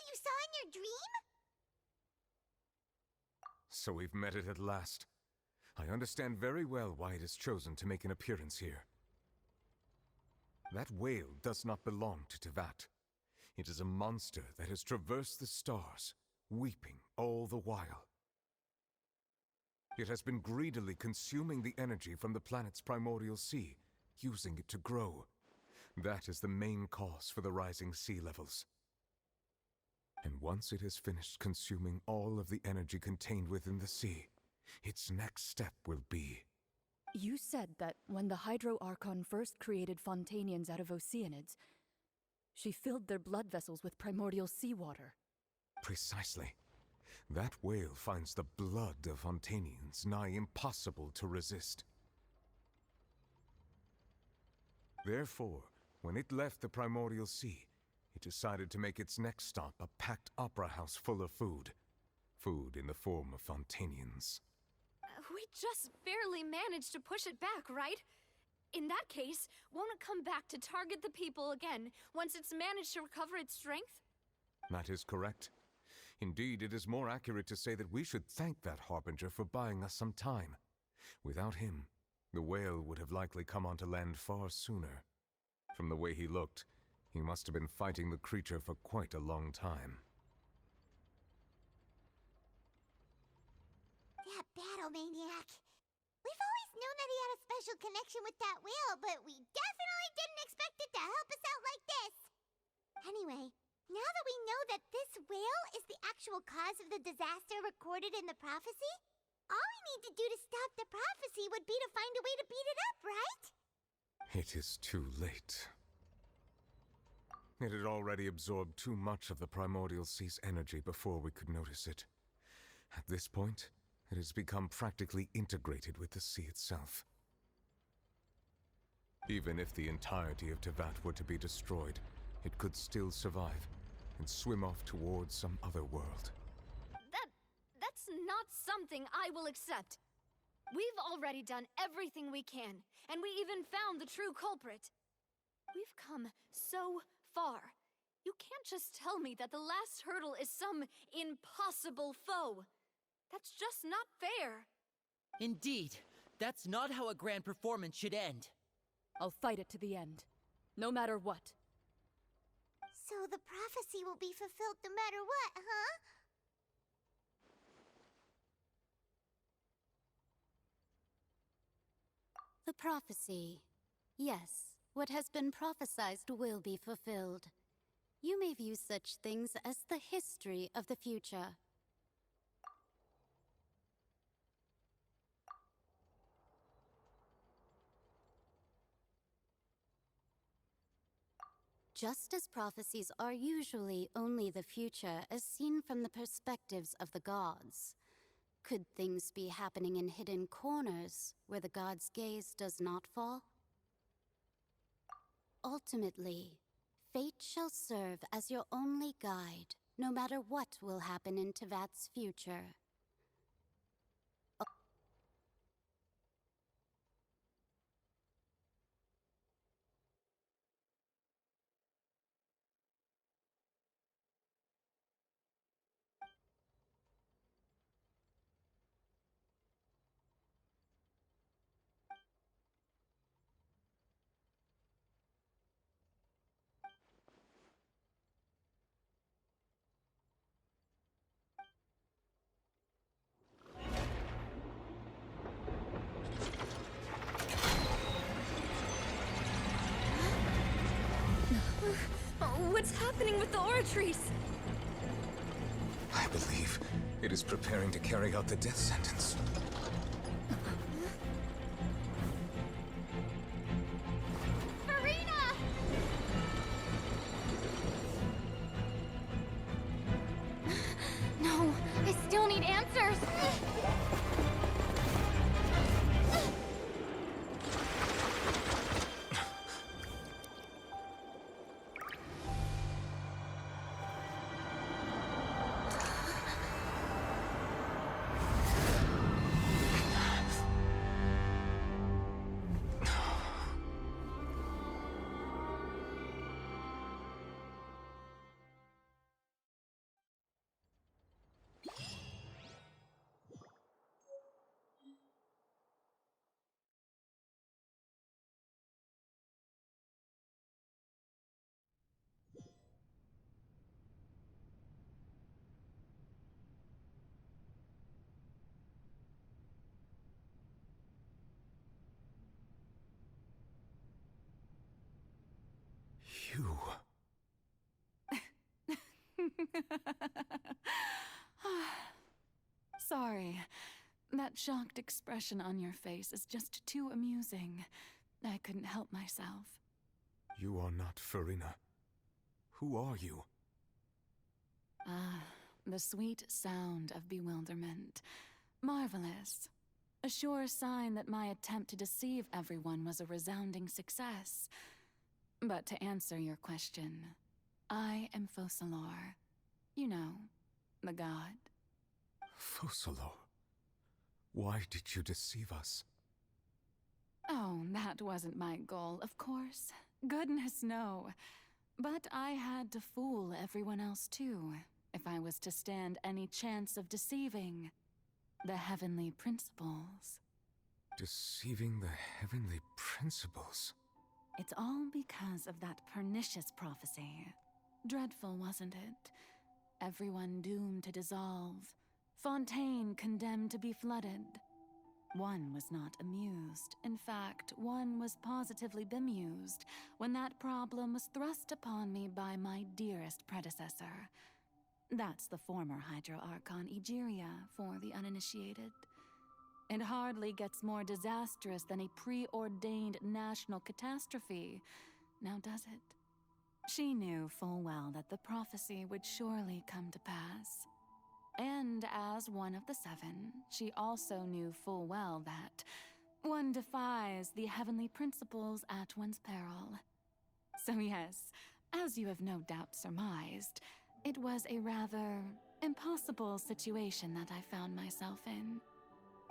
you saw in your dream? So we've met it at last. I understand very well why it has chosen to make an appearance here. That whale does not belong to Teyvat. It is a monster that has traversed the stars, weeping all the while. It has been greedily consuming the energy from the planet's primordial sea, using it to grow. That is the main cause for the rising sea levels. And once it has finished consuming all of the energy contained within the sea, its next step will be... You said that when the Hydro Archon first created Fontanians out of Oceanids, she filled their blood vessels with primordial seawater. Precisely. That whale finds the blood of Fontanians nigh impossible to resist. Therefore, when it left the primordial sea, it decided to make its next stop a packed opera house full of food. Food in the form of Fontanians. We just barely managed to push it back, right? In that case, won't it come back to target the people again once it's managed to recover its strength? That is correct. Indeed, it is more accurate to say that we should thank that Harbinger for buying us some time. Without him, the whale would have likely come onto land far sooner. From the way he looked, he must have been fighting the creature for quite a long time. That battle maniac. We've always known that he had a special connection with that whale, but we definitely didn't expect it to help us out like this. Anyway, now that we know that this whale is the actual cause of the disaster recorded in the prophecy, all we need to do to stop the prophecy would be to find a way to beat it up, right? It is too late. It had already absorbed too much of the primordial sea's energy before we could notice it. At this point, it has become practically integrated with the sea itself. Even if the entirety of Teyvat were to be destroyed, it could still survive and swim off towards some other world. That's not something I will accept. We've already done everything we can, and we even found the true culprit. We've come so far. You can't just tell me that the last hurdle is some impossible foe. That's just not fair. Indeed, that's not how a grand performance should end. I'll fight it to the end, no matter what. So the prophecy will be fulfilled no matter what, huh? The prophecy. Yes, what has been prophesied will be fulfilled. You may view such things as the history of the future. Just as prophecies are usually only the future as seen from the perspectives of the gods, could things be happening in hidden corners where the gods' gaze does not fall? Ultimately, fate shall serve as your only guide, no matter what will happen in Teyvat's future. What's happening with the oratories? I believe it is preparing to carry out the death sentence. Marina! No, I still need answers. You... Sorry. That shocked expression on your face is just too amusing. I couldn't help myself. You are not Farina. Who are you? Ah, the sweet sound of bewilderment. Marvelous. A sure sign that my attempt to deceive everyone was a resounding success. But to answer your question, I am Focalor. You know, the god. Focalor. Why did you deceive us? Oh, that wasn't my goal, of course. Goodness, no. But I had to fool everyone else too, if I was to stand any chance of deceiving the heavenly principles. Deceiving the heavenly principles? It's all because of that pernicious prophecy. Dreadful, wasn't it? Everyone doomed to dissolve. Fontaine condemned to be flooded. One was not amused. In fact, one was positively bemused when that problem was thrust upon me by my dearest predecessor. That's the former Hydro Archon Egeria for the uninitiated. It hardly gets more disastrous than a preordained national catastrophe, now does it? She knew full well that the prophecy would surely come to pass. And as one of the seven, she also knew full well that one defies the heavenly principles at one's peril. So yes, as you have no doubt surmised, it was a rather impossible situation that I found myself in.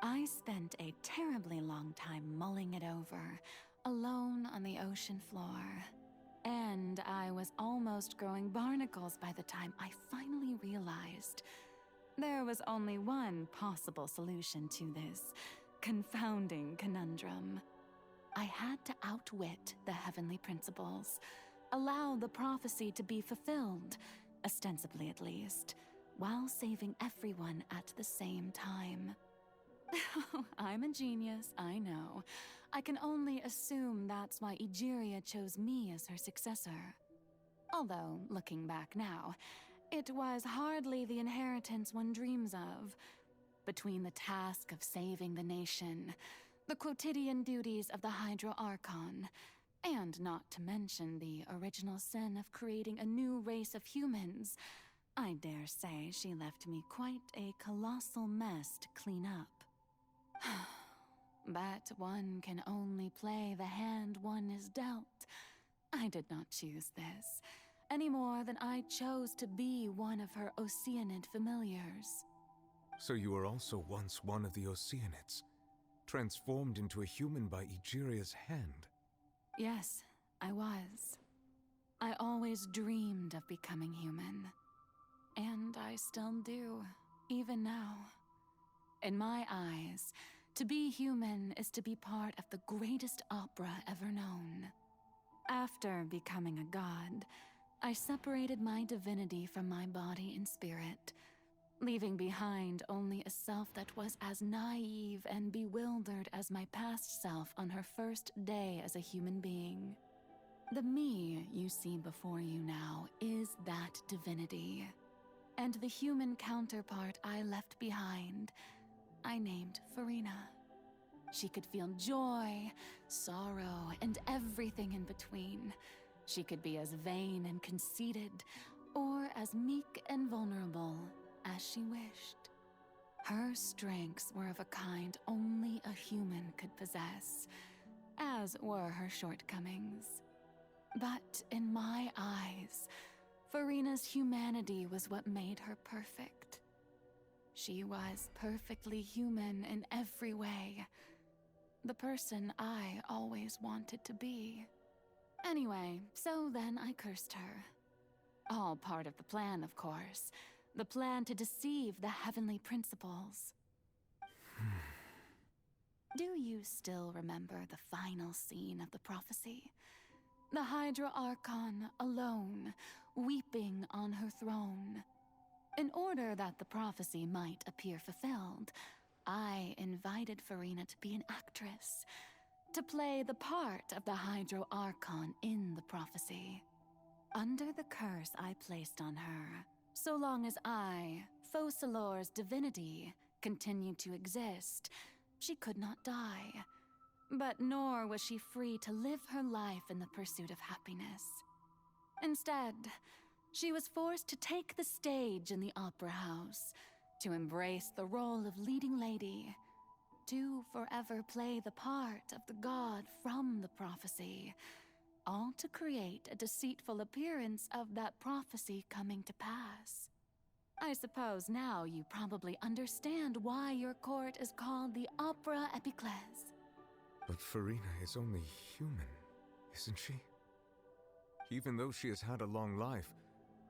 I spent a terribly long time mulling it over, alone on the ocean floor. And I was almost growing barnacles by the time I finally realized there was only one possible solution to this confounding conundrum. I had to outwit the heavenly principles, allow the prophecy to be fulfilled, ostensibly at least, while saving everyone at the same time. I'm a genius, I know. I can only assume that's why Egeria chose me as her successor. Although, looking back now, it was hardly the inheritance one dreams of. Between the task of saving the nation, the quotidian duties of the Hydro Archon, and not to mention the original sin of creating a new race of humans, I dare say she left me quite a colossal mess to clean up. But one can only play the hand one is dealt. I did not choose this, any more than I chose to be one of her Oceanid familiars. So you were also once one of the Oceanids, transformed into a human by Egeria's hand. Yes, I was. I always dreamed of becoming human. And I still do, even now. In my eyes, to be human is to be part of the greatest opera ever known. After becoming a god, I separated my divinity from my body and spirit, leaving behind only a self that was as naive and bewildered as my past self on her first day as a human being. The me you see before you now is that divinity. And the human counterpart I left behind, I named Farina. She could feel joy, sorrow, and everything in between. She could be as vain and conceited, or as meek and vulnerable as she wished. Her strengths were of a kind only a human could possess, as were her shortcomings. But in my eyes, Farina's humanity was what made her perfect. She was perfectly human in every way. The person I always wanted to be. Anyway, so then I cursed her. All part of the plan, of course. The plan to deceive the heavenly principles. Do you still remember the final scene of the prophecy? The Hydra Archon, alone, weeping on her throne. In order that the prophecy might appear fulfilled, I invited Farina to be an actress, to play the part of the Hydro Archon in the prophecy. under the curse I placed on her, so long as I, Focalor's divinity, continued to exist, she could not die. But nor was she free to live her life in the pursuit of happiness. Instead, she was forced to take the stage in the opera house, to embrace the role of leading lady, to forever play the part of the god from the prophecy, all to create a deceitful appearance of that prophecy coming to pass. I suppose now you probably understand why your court is called the Opera Epiclese. But Farina is only human, isn't she? Even though she has had a long life,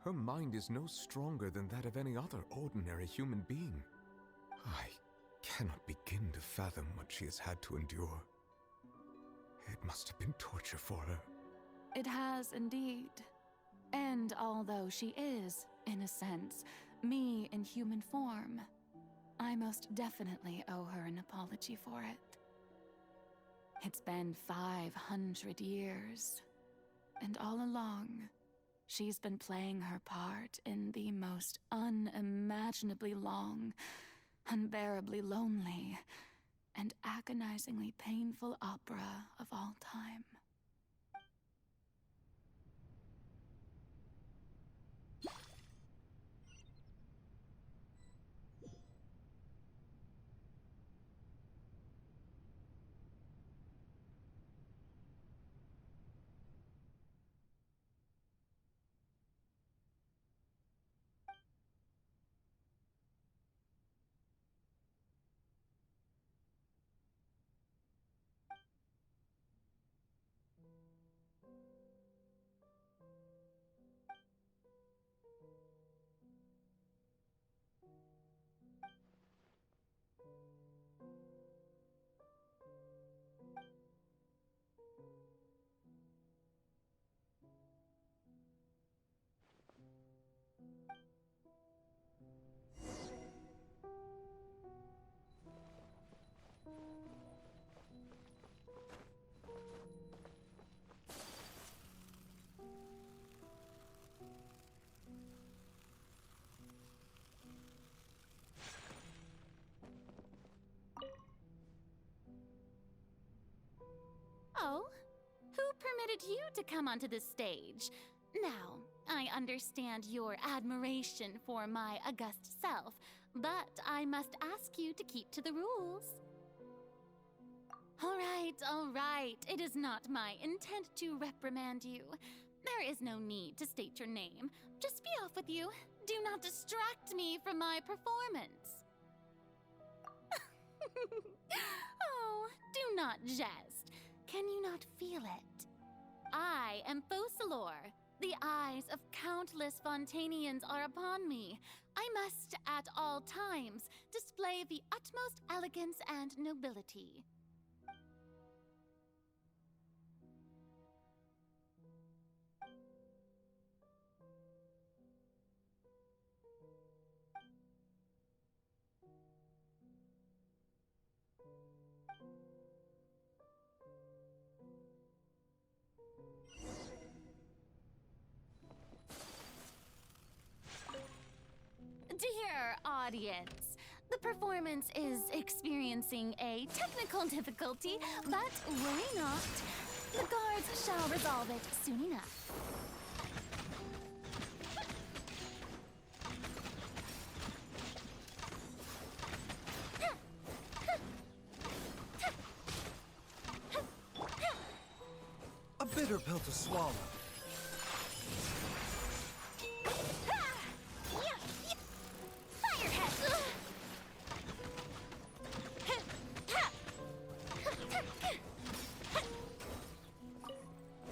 her mind is no stronger than that of any other ordinary human being. I cannot begin to fathom what she has had to endure. It must have been torture for her. It has indeed. And although she is, in a sense, me in human form, I most definitely owe her an apology for it. It's been 500 years, and all along, she's been playing her part in the most unimaginably long, unbearably lonely, and agonizingly painful opera of all time. Oh, who permitted you to come onto this stage? Now, I understand your admiration for my august self, but I must ask you to keep to the rules. All right. It is not my intent to reprimand you. There is no need to state your name. Just be off with you. Do not distract me from my performance. Oh, do not jest. Can you not feel it? I am Focalor. The eyes of countless Fontanians are upon me. I must, at all times, display the utmost elegance and nobility. Dear audience, the performance is experiencing a technical difficulty, but worry not. The guards shall resolve it soon enough. A bitter pill to swallow.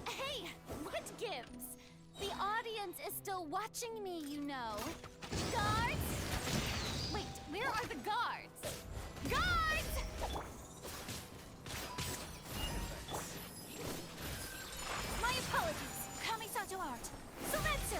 Hey, what gives? The audience is still watching me, you know. Guards? Wait, where are the guards? Guards! My apologies. Kamisato art. Sometsu!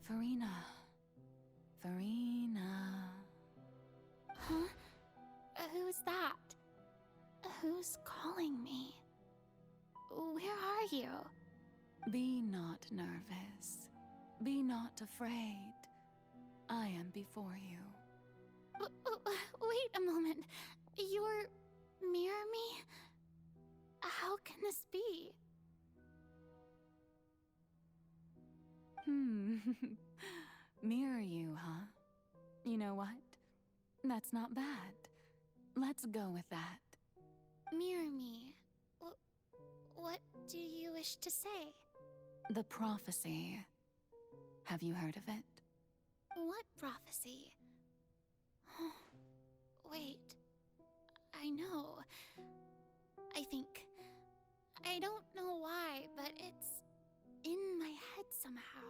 Farina. Farina. Huh? Who's that? Who's calling me? Where are you? Be not nervous. Be not afraid. I am before you. Wait a moment. You're mirror me? How can this be? Mirror you, huh? You know what? That's not bad. Let's go with that. Mirror me. What do you wish to say? The prophecy. Have you heard of it? What prophecy? Wait. I know. I think. I don't know why, but it's in my head somehow.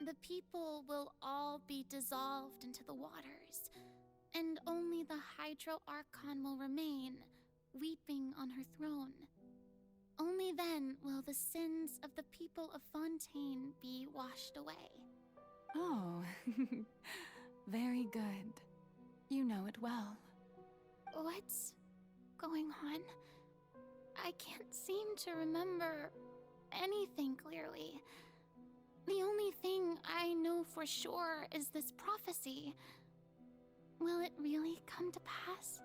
The people will all be dissolved into the waters, and only the Hydro Archon will remain, weeping on her throne. Only then will the sins of the people of Fontaine be washed away. Oh, very good. You know it well. What's going on? I can't seem to remember anything clearly. The only thing I know for sure is this prophecy. Will it really come to pass?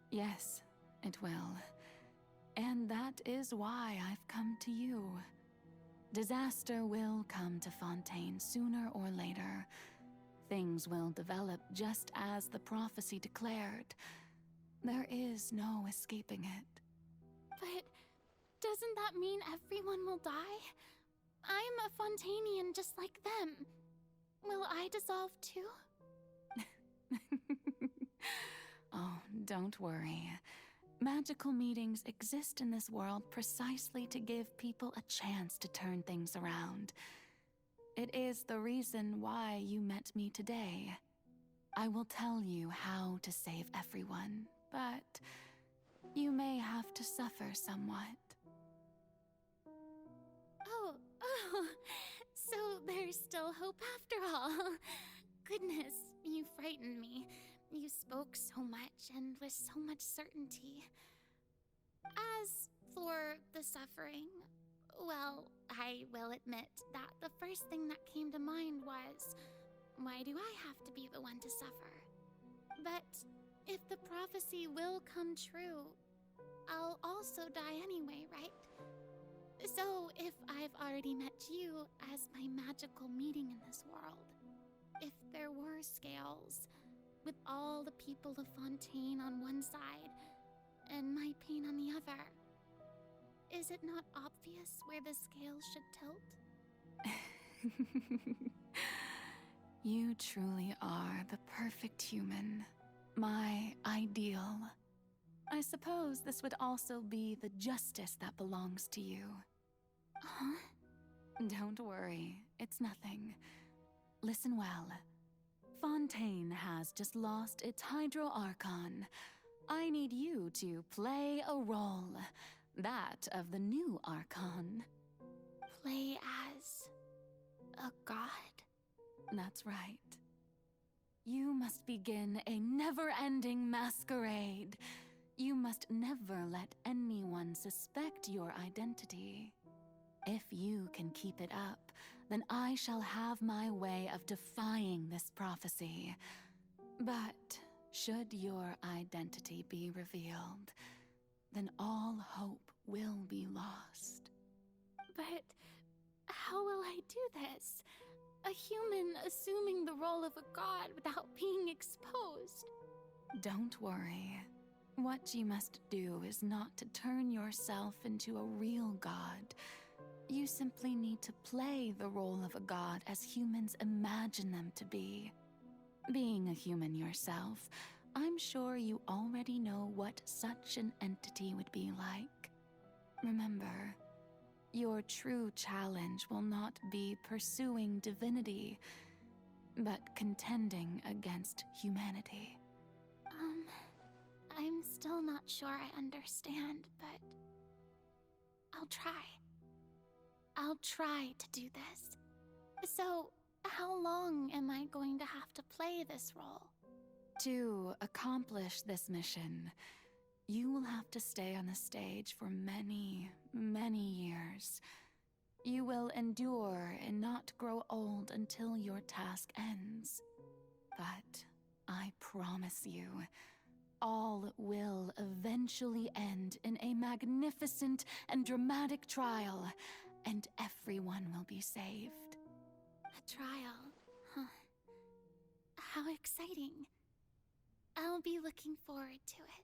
Yes, it will. And that is why I've come to you. Disaster will come to Fontaine sooner or later. Things will develop just as the prophecy declared. There is no escaping it. But doesn't that mean everyone will die? I'm a Fontainian just like them. Will I dissolve too? Oh, don't worry. Magical meetings exist in this world precisely to give people a chance to turn things around. It is the reason why you met me today. I will tell you how to save everyone, but you may have to suffer somewhat. Oh, so there's still hope after all. Goodness, you frightened me. You spoke so much and with so much certainty. As for the suffering, well, I will admit that the first thing that came to mind was, why do I have to be the one to suffer? But if the prophecy will come true, I'll also die anyway, right? So if I've already met you as my magical meeting in this world, if there were scales, with all the people of Fontaine on one side, and my pain on the other, is it not obvious where the scales should tilt? You truly are the perfect human. My ideal. I suppose this would also be the justice that belongs to you. Huh? Don't worry, it's nothing. Listen well. Fontaine has just lost its Hydro Archon. I need you to play a role. That of the new Archon. Play as a god? That's right. You must begin a never-ending masquerade. You must never let anyone suspect your identity. If you can keep it up, then I shall have my way of defying this prophecy. But should your identity be revealed, then all hope will be lost. But how will I do this? A human assuming the role of a god without being exposed. Don't worry. What you must do is not to turn yourself into a real god, You simply need to play the role of a god as humans imagine them to be. Being a human yourself, I'm sure you already know what such an entity would be like. Remember, your true challenge will not be pursuing divinity, but contending against humanity. I'm still not sure I understand, but I'll try. I'll try to do this. So, how long am I going to have to play this role? To accomplish this mission, you will have to stay on the stage for many, many years. You will endure and not grow old until your task ends. But I promise you, all will eventually end in a magnificent and dramatic trial, and everyone will be saved. A trial, huh? How exciting. I'll be looking forward to it.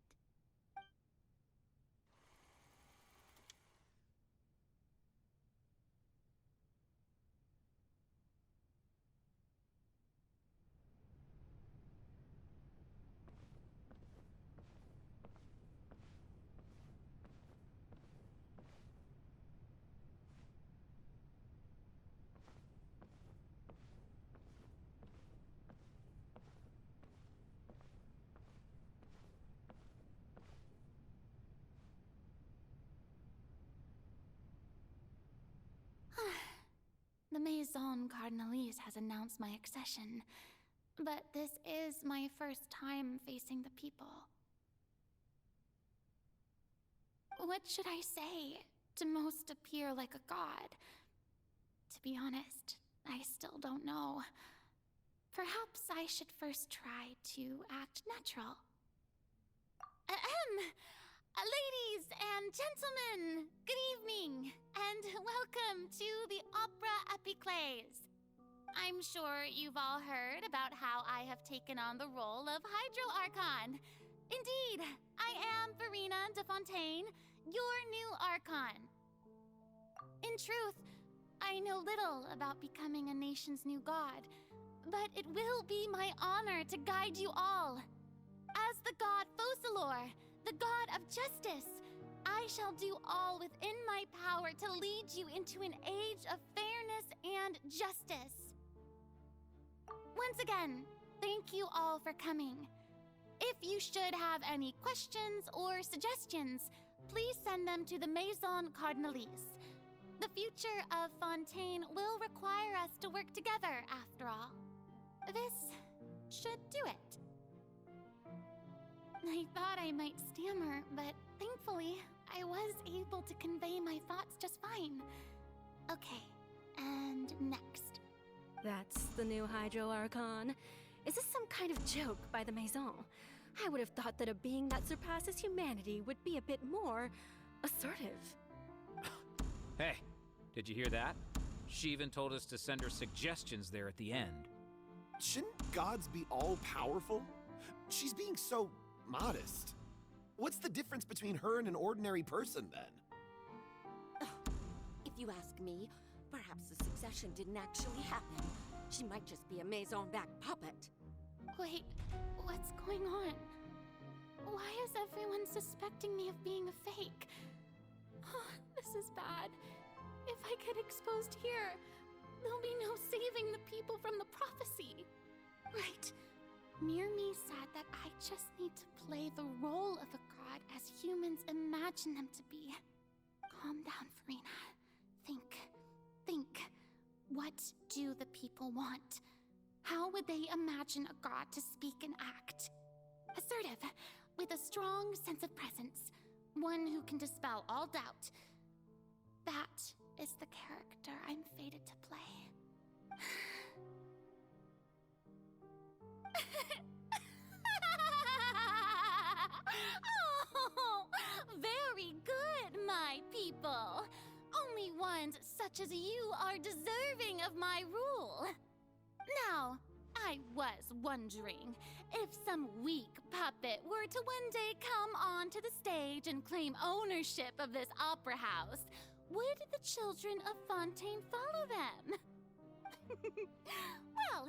The Maison Cardinalise has announced my accession, but this is my first time facing the people. What should I say to most appear like a god? To be honest, I still don't know. Perhaps I should first try to act natural. Ladies and gentlemen, good evening, and welcome to the Opera Epiclese. I'm sure you've all heard about how I have taken on the role of Hydro Archon. Indeed, I am Verena de Fontaine, your new Archon. In truth, I know little about becoming a nation's new god, but it will be my honor to guide you all. As the god Focalor, the god of justice, I shall do all within my power to lead you into an age of fairness and justice. Once again, thank you all for coming. If you should have any questions or suggestions, please send them to the Maison Cardinalise. The future of Fontaine will require us to work together, after all. This should do it. I thought I might stammer, but thankfully, I was able to convey my thoughts just fine. Okay, and next. That's the new Hydro Archon. Is this some kind of joke by the Maison? I would have thought that a being that surpasses humanity would be a bit more assertive. Hey, did you hear that? She even told us to send her suggestions there at the end. Shouldn't gods be all-powerful? She's being so modest. What's the difference between her and an ordinary person, then? If you ask me, perhaps the succession didn't actually happen. She might just be a Maison-back puppet. Wait, what's going on? Why is everyone suspecting me of being a fake? Oh, this is bad. If I get exposed here, there'll be no saving the people from the prophecy. Right. Mirmi said that I just need to play the role of a god as humans imagine them to be. Calm down, Verena. Think. What do the people want? How would they imagine a god to speak and act? Assertive, with a strong sense of presence. One who can dispel all doubt. That is the character I'm fated to play. Oh, very good, my people. Only ones such as you are deserving of my rule. Now, I was wondering if some weak puppet were to one day come onto the stage and claim ownership of this opera house, would the children of Fontaine follow them? Well,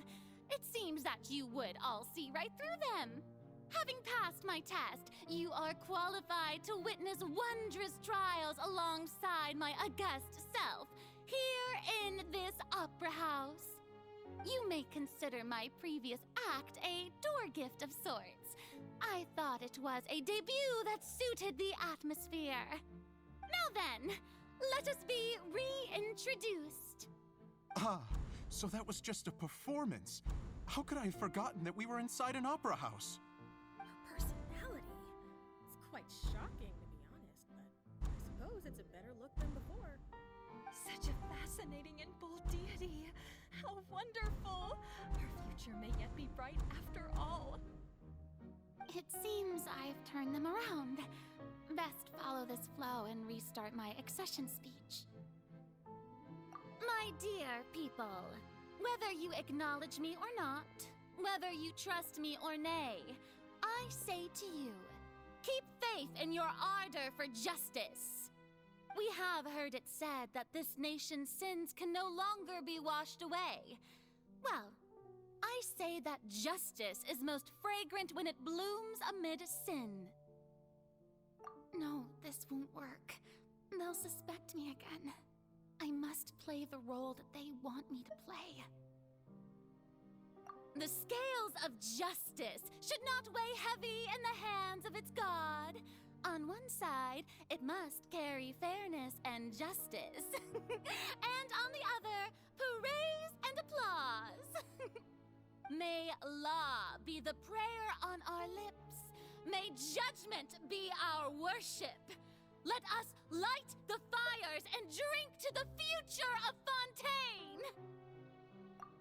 it seems that you would all see right through them. Having passed my test, you are qualified to witness wondrous trials alongside my august self, here in this opera house. You may consider my previous act a door gift of sorts. I thought it was a debut that suited the atmosphere. Now then, let us be reintroduced. Ah, so that was just a performance. How could I have forgotten that we were inside an opera house? Her personality. It's quite shocking, to be honest, but I suppose it's a better look than before. Such a fascinating and bold deity. How wonderful! Our future may yet be bright after all. It seems I've turned them around. Best follow this flow and restart my accession speech. My dear people, whether you acknowledge me or not, whether you trust me or nay, I say to you, keep faith in your ardor for justice. We have heard it said that this nation's sins can no longer be washed away. Well, I say that justice is most fragrant when it blooms amid sin. No, this won't work. They'll suspect me again. I must play the role that they want me to play. The scales of justice should not weigh heavy in the hands of its god. On one side, it must carry fairness and justice. And on the other, praise and applause. May law be the prayer on our lips. May judgment be our worship. Let us light the fires and drink to the future of Fontaine.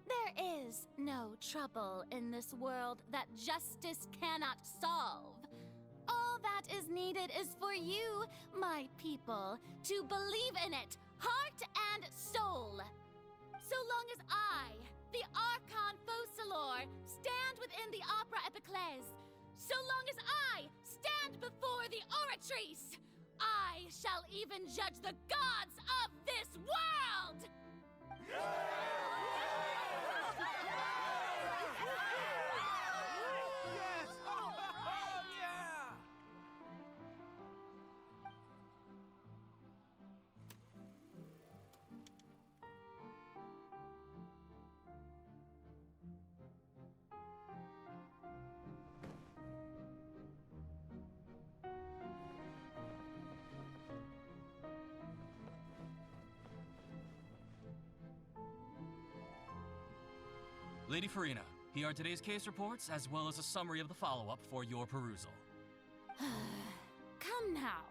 There is no trouble in this world that justice cannot solve. All that is needed is for you, my people, to believe in it, heart and soul. So long as I, the Archon Focalor, stand within the Opera Epiclese, so long as I stand before the Oratrice, I shall even judge the gods of this world! Lady Farina, here are today's case reports, as well as a summary of the follow-up for your perusal. Come now.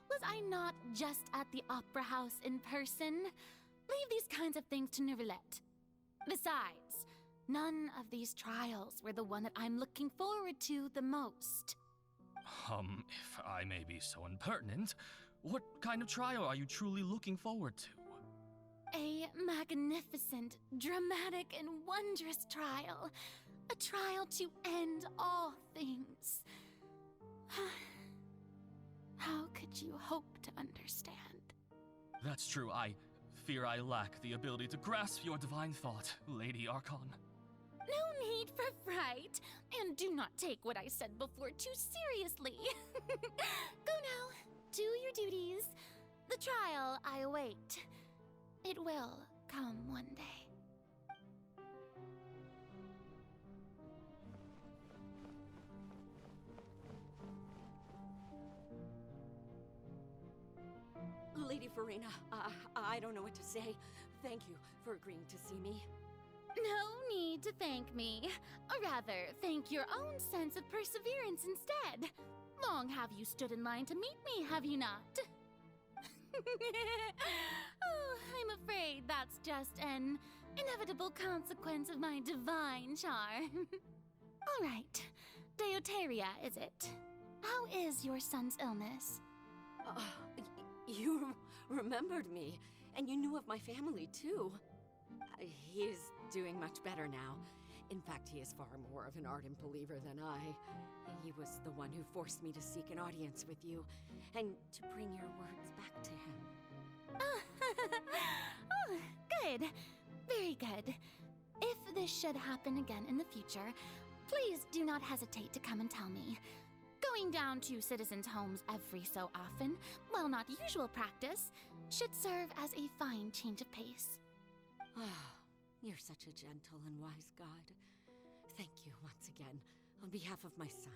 Was I not just at the Opera House in person? Leave these kinds of things to Neuvillette. Besides, none of these trials were the one that I'm looking forward to the most. If I may be so impertinent, what kind of trial are you truly looking forward to? A magnificent, dramatic, and wondrous trial. A trial to end all things. How could you hope to understand? That's true. I fear I lack the ability to grasp your divine thought, Lady Archon. No need for fright, and do not take what I said before too seriously. Go now, do your duties. The trial I await. It will come one day. Lady Farina, I don't know what to say. Thank you for agreeing to see me. No need to thank me. Or rather, thank your own sense of perseverance instead. Long have you stood in line to meet me, have you not? Oh, I'm afraid that's just an inevitable consequence of my divine charm. All right, Deoteria, is it? How is your son's illness? You remembered me, and you knew of my family, too. He is doing much better now. In fact, he is far more of an ardent believer than I. He was the one who forced me to seek an audience with you, and to bring your words back to him. Oh, good. Very good. If this should happen again in the future, please do not hesitate to come and tell me. Going down to citizens' homes every so often, while not usual practice, should serve as a fine change of pace. Ah, you're such a gentle and wise god. Thank you once again, on behalf of my son.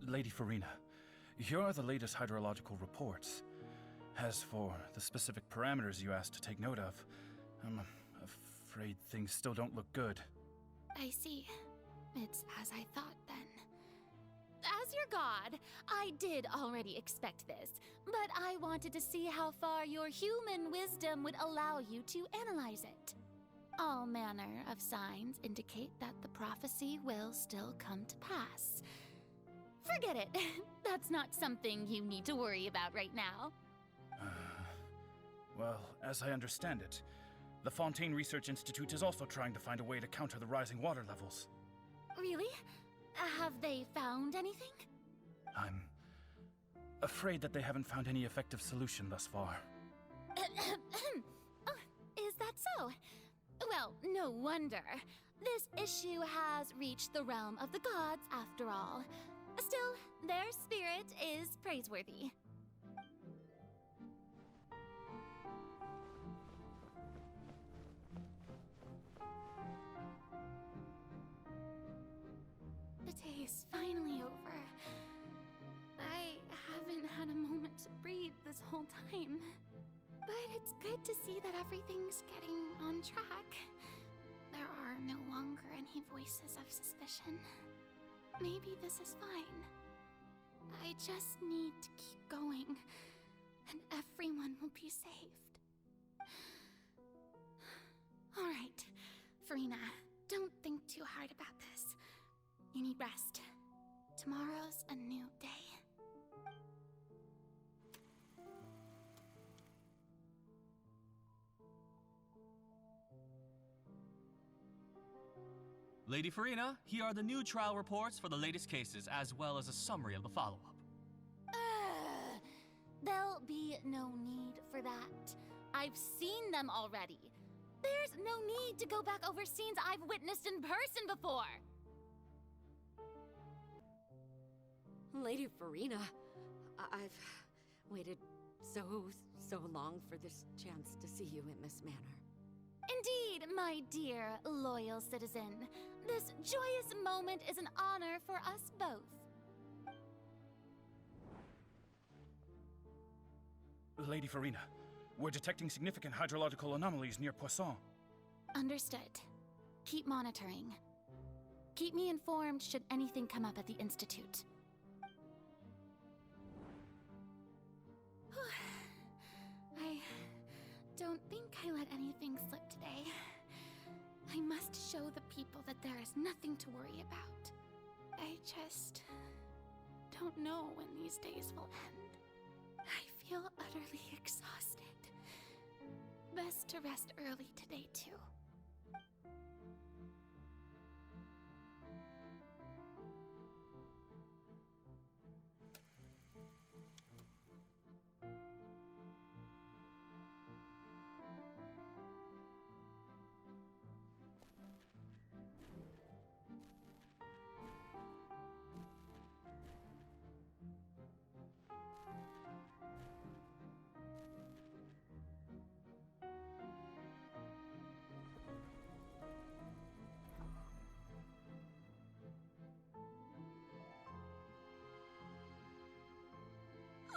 Lady Farina, here are the latest hydrological reports. As for the specific parameters you asked to take note of, I'm afraid things still don't look good. I see. It's as I thought then. As your god, I did already expect this, but I wanted to see how far your human wisdom would allow you to analyze it. All manner of signs indicate that the prophecy will still come to pass. Forget it. That's not something you need to worry about right now. Well, as I understand it, the Fontaine Research Institute is also trying to find a way to counter the rising water levels. Really? Have they found anything? I'm afraid that they haven't found any effective solution thus far. Oh, is that so? Well, no wonder. This issue has reached the realm of the gods, after all. Still, their spirit is praiseworthy. The day is finally over. I haven't had a moment to breathe this whole time. But it's good to see that everything's getting on track. There are no longer any voices of suspicion. Maybe this is fine. I just need to keep going, and everyone will be saved. All right, Farina, don't think too hard about this. You need rest. Tomorrow's a new day. Lady Farina, here are the new trial reports for the latest cases, as well as a summary of the follow-up. There'll be no need for that. I've seen them already. There's no need to go back over scenes I've witnessed in person before. Lady Farina, I've waited so long for this chance to see you in this manner. Indeed, my dear, loyal citizen. This joyous moment is an honor for us both. Lady Farina, we're detecting significant hydrological anomalies near Poisson. Understood. Keep monitoring. Keep me informed should anything come up at the Institute. I don't think I let anything slip today. I must show the people that there is nothing to worry about. I just don't know when these days will end. I feel utterly exhausted. Best to rest early today, too.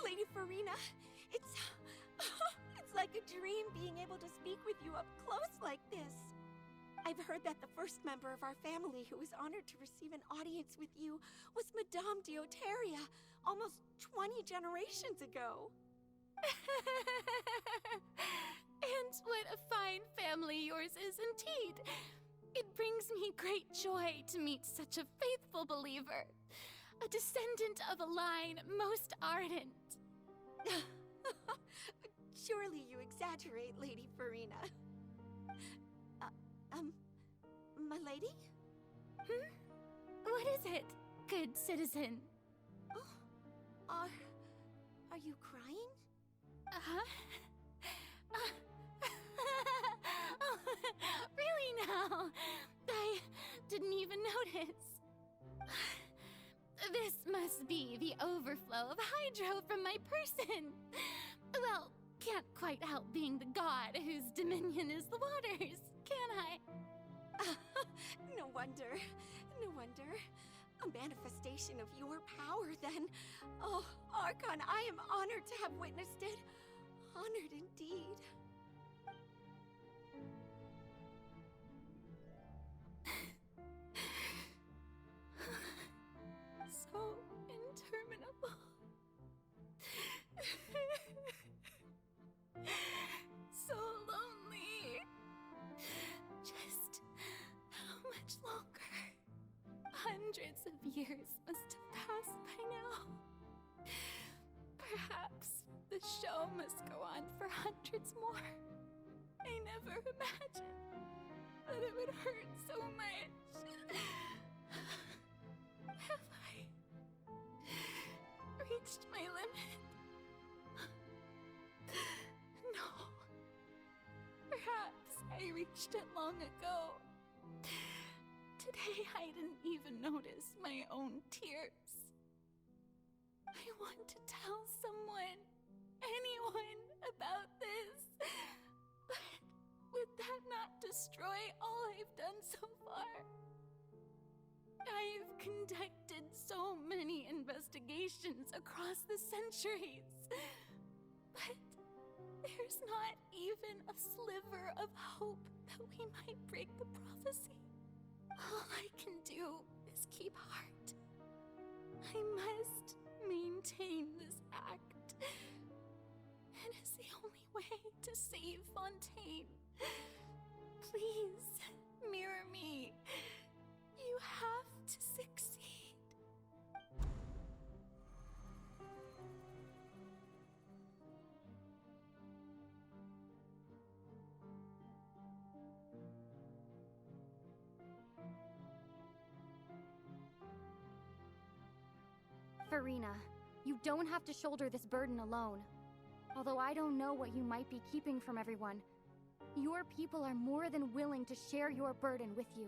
Lady Farina, it's like a dream being able to speak with you up close like this. I've heard that the first member of our family who was honored to receive an audience with you was Madame Deoteria, almost 20 generations ago. And what a fine family yours is indeed. It brings me great joy to meet such a faithful believer. a descendant of a line most ardent. Surely you exaggerate, Lady Farina. My lady? What is it, good citizen? Are you crying? Oh, really now? I didn't even notice. This must be the overflow of hydro from my person. Well, can't quite help being the god whose dominion is the waters, can I? No wonder. No wonder. A manifestation of your power, then. Oh, Archon, I am honored to have witnessed it. Honored indeed. So interminable. So lonely. Just how much longer? Hundreds of years must have passed by now. Perhaps the show must go on for hundreds more. I never imagined that it would hurt so much. Have I reached my limit? No. Perhaps I reached it long ago. Today I didn't even notice my own tears. I want to tell someone, anyone, about this. But would that not destroy all I've done so far? I've conducted so many investigations across the centuries. But there's not even a sliver of hope that we might break the prophecy. All I can do is keep heart. I must maintain this act. It is the only way to save Fontaine. Please, mirror me. You have to succeed. Farina, you don't have to shoulder this burden alone. Although I don't know what you might be keeping from everyone, your people are more than willing to share your burden with you.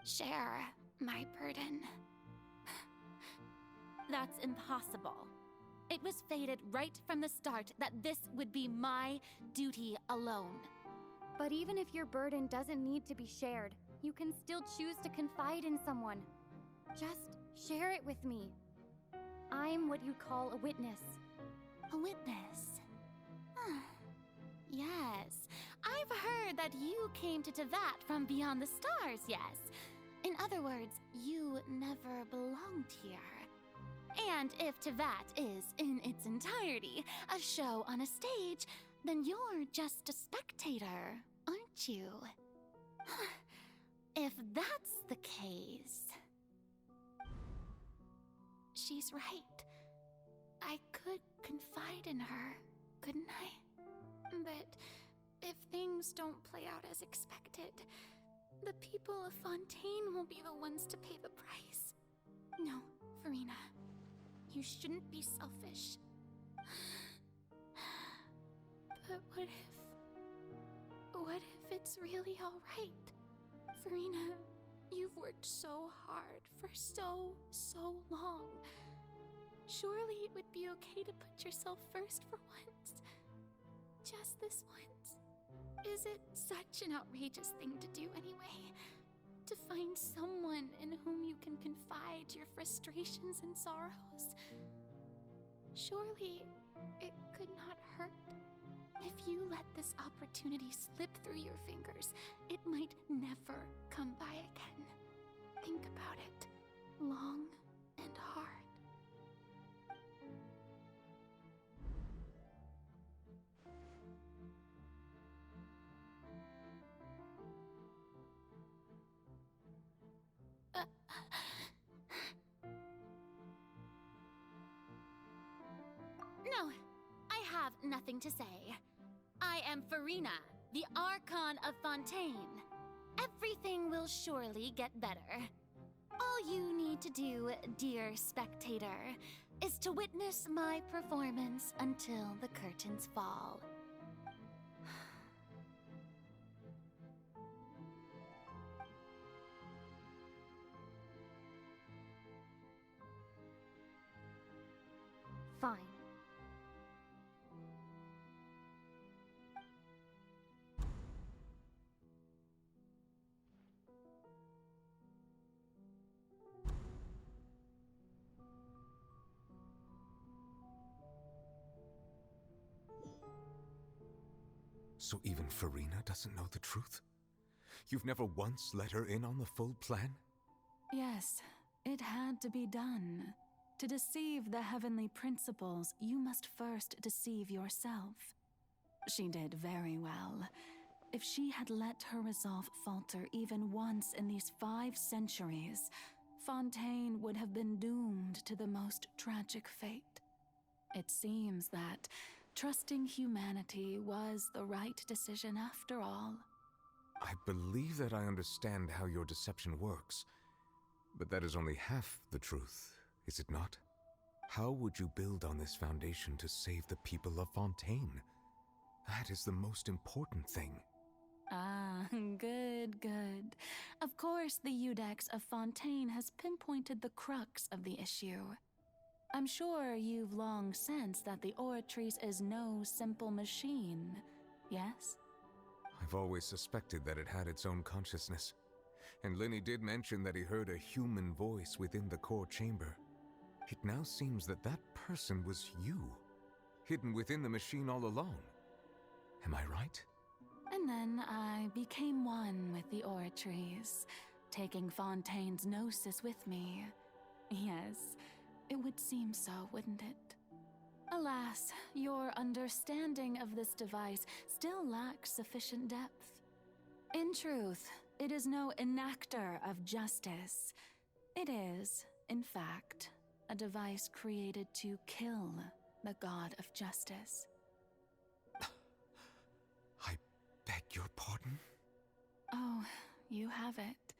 Share my burden. That's impossible. It was fated right from the start that this would be my duty alone. But even if your burden doesn't need to be shared, you can still choose to confide in someone. Just share it with me. I'm what you'd call a witness. A witness? Yes, I've heard that you came to Tevat from beyond the stars, yes. In other words, you never belonged here. And if Tevat is, in its entirety, a show on a stage, then you're just a spectator, aren't you? If that's the case... She's right. I could confide in her, couldn't I? But if things don't play out as expected, the people of Fontaine will be the ones to pay the price. No, Farina. You shouldn't be selfish. But what if it's really all right? Farina, you've worked so hard for so long. Surely it would be okay to put yourself first for once. Just this once. Is it such an outrageous thing to do anyway? To find someone in whom you can confide your frustrations and sorrows? Surely it could not hurt. If you let this opportunity slip through your fingers, it might never come by again. Think about it long and hard. have nothing to say. I am Farina, the Archon of Fontaine. Everything will surely get better. All you need to do, dear spectator, is to witness my performance until the curtains fall. Fine. So even Farina doesn't know the truth? You've never once let her in on the full plan? Yes, it had to be done. To deceive the heavenly principles, you must first deceive yourself. She did very well. If she had let her resolve falter even once in these 5 centuries, Fontaine would have been doomed to the most tragic fate. It seems that trusting humanity was the right decision after all. I believe that I understand how your deception works, but that is only half the truth, is it not? How would you build on this foundation to save the people of Fontaine? That is the most important thing. Ah, good, good. Of course, the Iudex of Fontaine has pinpointed the crux of the issue. I'm sure you've long sensed that the Oratrice is no simple machine, yes? I've always suspected that it had its own consciousness, and Lenny did mention that he heard a human voice within the core chamber. It now seems that that person was you, hidden within the machine all along. Am I right? And then I became one with the Oratrice, taking Fontaine's gnosis with me. Yes, it would seem so, wouldn't it? Alas, your understanding of this device still lacks sufficient depth. In truth, it is no enactor of justice. It is, in fact, a device created to kill the god of justice. I beg your pardon? Oh, you have it.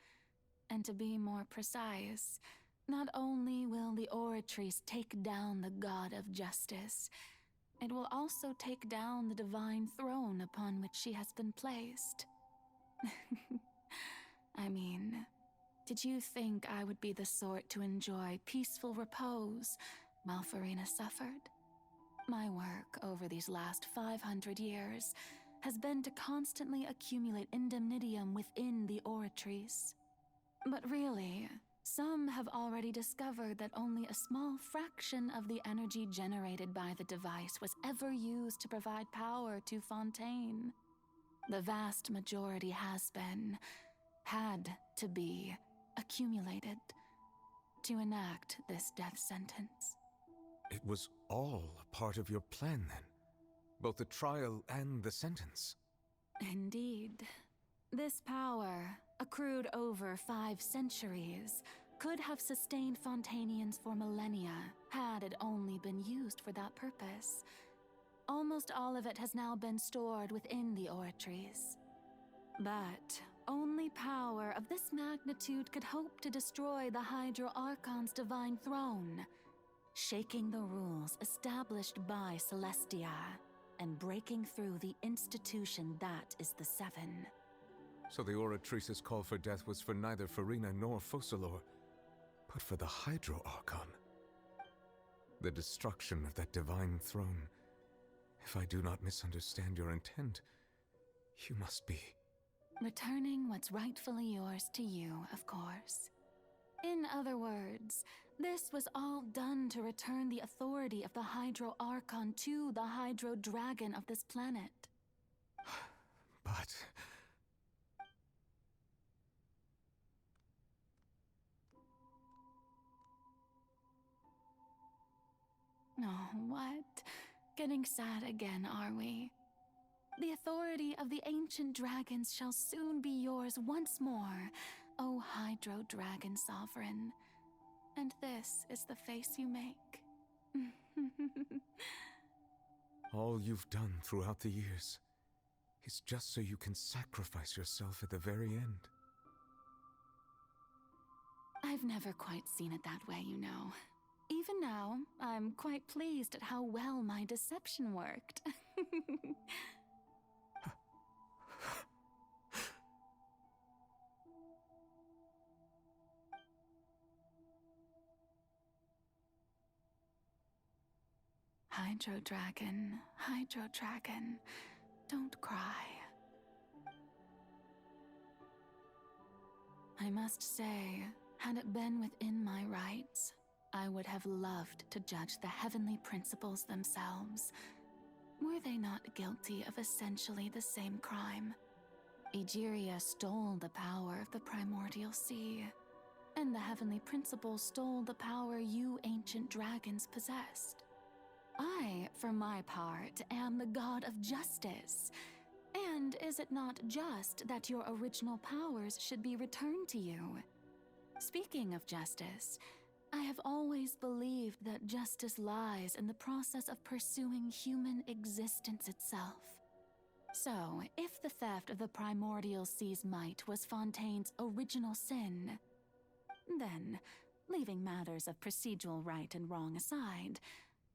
And to be more precise, not only will the Oratrice take down the god of justice, it will also take down the divine throne upon which she has been placed. I mean, did you think I would be the sort to enjoy peaceful repose while Farina suffered? My work over these last 500 years has been to constantly accumulate indemnitium within the Oratrice. But really, some have already discovered that only a small fraction of the energy generated by the device was ever used to provide power to Fontaine. The vast majority had to be, accumulated to enact this death sentence. It was all a part of your plan, then? Both the trial and the sentence? Indeed. This power, accrued over 5 centuries, could have sustained Fontainians for millennia had it only been used for that purpose. Almost all of it has now been stored within the Oratrice. But only power of this magnitude could hope to destroy the Hydro Archon's divine throne, shaking the rules established by Celestia and breaking through the institution that is the Seven. So the Oratrice's call for death was for neither Farina nor Focalor, but for the Hydro Archon. The destruction of that divine throne. If I do not misunderstand your intent, you must be... Returning what's rightfully yours to you, of course. In other words, this was all done to return the authority of the Hydro Archon to the Hydro Dragon of this planet. But... Oh, what? Getting sad again, are we? The authority of the ancient dragons shall soon be yours once more, O Hydro Dragon Sovereign. And this is the face you make. All you've done throughout the years is just so you can sacrifice yourself at the very end. I've never quite seen it that way, you know. Even now, I'm quite pleased at how well my deception worked. Hydro Dragon, don't cry. I must say, had it been within my rights, I would have loved to judge the heavenly principles themselves. Were they not guilty of essentially the same crime? Egeria stole the power of the primordial sea, and the heavenly principles stole the power you ancient dragons possessed. I, for my part, am the god of justice. And is it not just that your original powers should be returned to you? Speaking of justice, I have always believed that justice lies in the process of pursuing human existence itself. So, if the theft of the primordial sea's might was Fontaine's original sin, then, leaving matters of procedural right and wrong aside,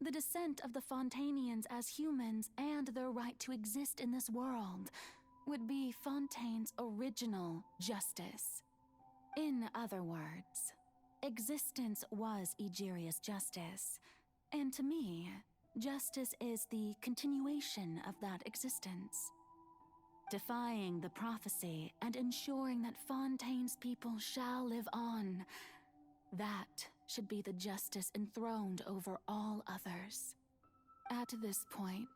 the descent of the Fontanians as humans and their right to exist in this world would be Fontaine's original justice. In other words, existence was Egeria's justice, and to me, justice is the continuation of that existence. Defying the prophecy and ensuring that Fontaine's people shall live on, that should be the justice enthroned over all others. At this point,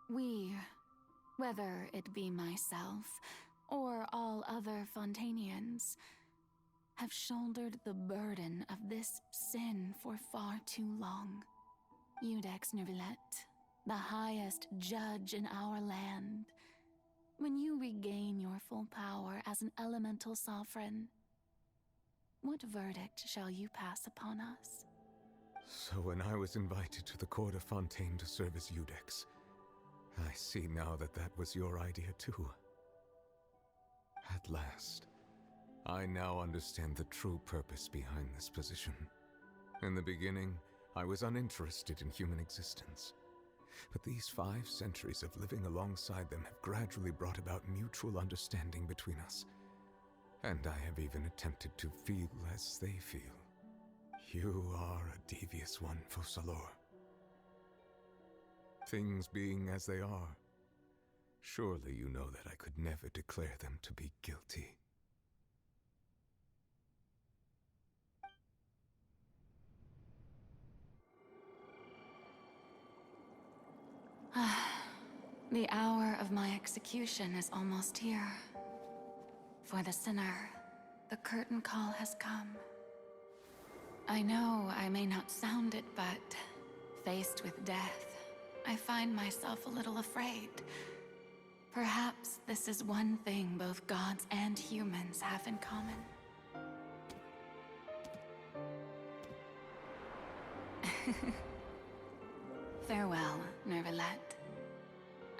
we, whether it be myself or all other Fontanians, have shouldered the burden of this sin for far too long. Iudex Neuvillette, the highest judge in our land, when you regain your full power as an elemental sovereign, what verdict shall you pass upon us? So when I was invited to the court of Fontaine to serve as Iudex, I see now that that was your idea too. At last, I now understand the true purpose behind this position. In the beginning, I was uninterested in human existence. But these 5 centuries of living alongside them have gradually brought about mutual understanding between us. And I have even attempted to feel as they feel. You are a devious one, Focalors. Things being as they are, surely you know that I could never declare them to be guilty. The hour of my execution is almost here. For the sinner, the curtain call has come. I know I may not sound it, but faced with death, I find myself a little afraid. Perhaps this is one thing both gods and humans have in common. Farewell, Neuvillette.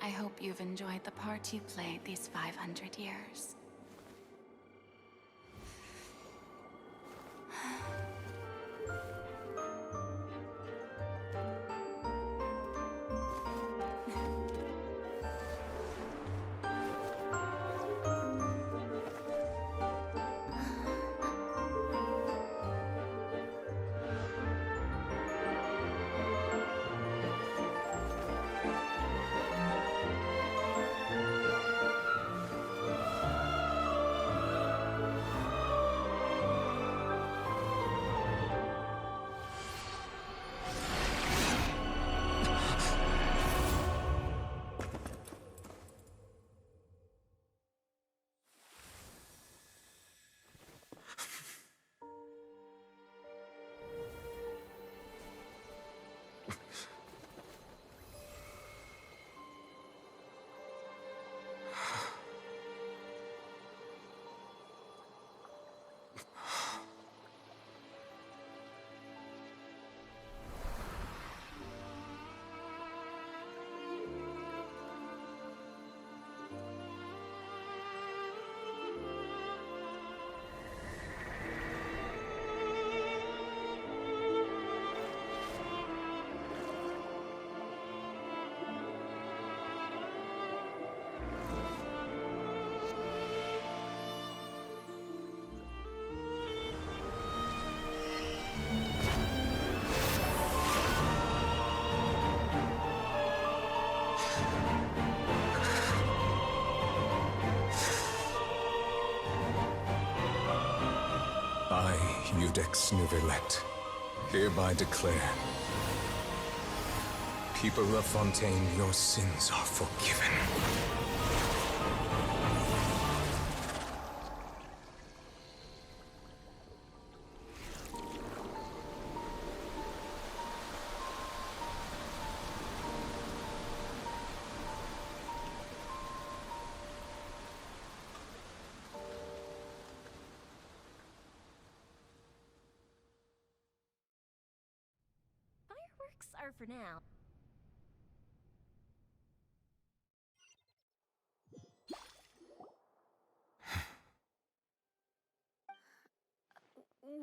I hope you've enjoyed the part you played these 500 years. I, Eudex Nuvelet, hereby declare, people of Fontaine, your sins are forgiven. Fireworks are for now.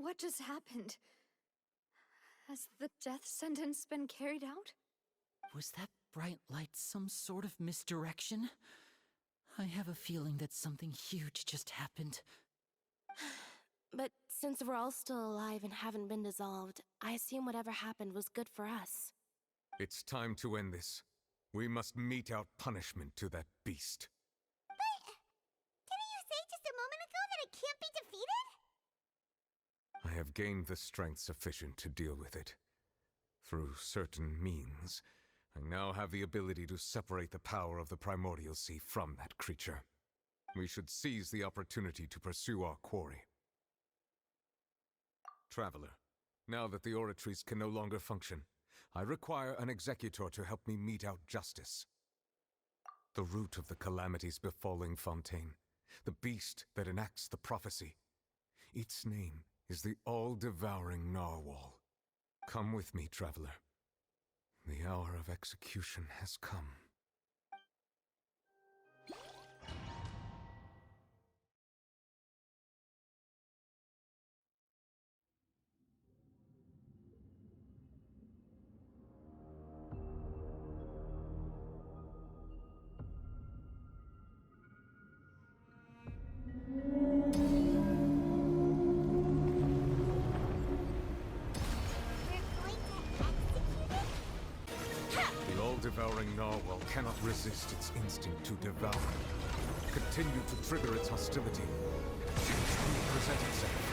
What just happened? Has the death sentence been carried out? Was that bright light some sort of misdirection? I have a feeling that something huge just happened. But since we're all still alive and haven't been dissolved, I assume whatever happened was good for us. It's time to end this. We must mete out punishment to that beast. Didn't you say just a moment ago that it can't be defeated? I have gained the strength sufficient to deal with it. Through certain means, I now have the ability to separate the power of the Primordial Sea from that creature. We should seize the opportunity to pursue our quarry. Traveler, now that the oratories can no longer function, I require an executor to help me mete out justice. The root of the calamities befalling Fontaine, the beast that enacts the prophecy. Its name is the all-devouring Narwhal. Come with me, traveler. The hour of execution has come. The all-devouring Narwhal cannot resist its instinct to devour. Continue to trigger its hostility. Should it truly present itself.